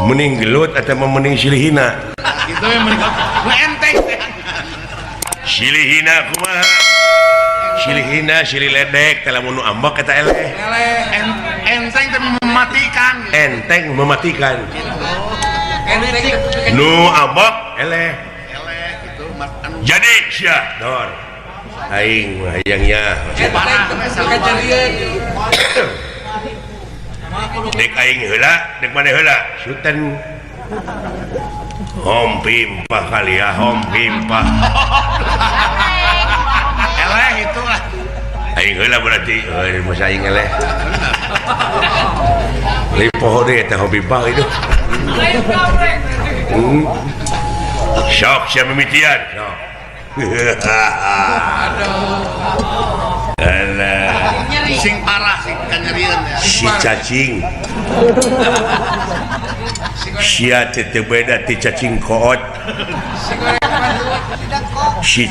Mending gelut atau mending silihina? Gitu ya mending enteng. Silihina kumaha? Silihina silih ledek kalau mau ambak kata eleh. Enteng tapi mematikan. Enteng mematikan. Nu ambak eleh. Gitu anu Jadi sia dor. Aing mah hayangnya. parah Dek aing heula, dek mana heula? Sultan Hom pimpah kali ya, hom pimpah. eleh itu lah. Aing heula berarti, masa aing eleh. Lipoh deh, teh hom pimpah itu. Sok siapa mimitian, sok. Alah, Sing parah sing kanyerian ya. si cacing. Sia teu beda ti cacing koot. Si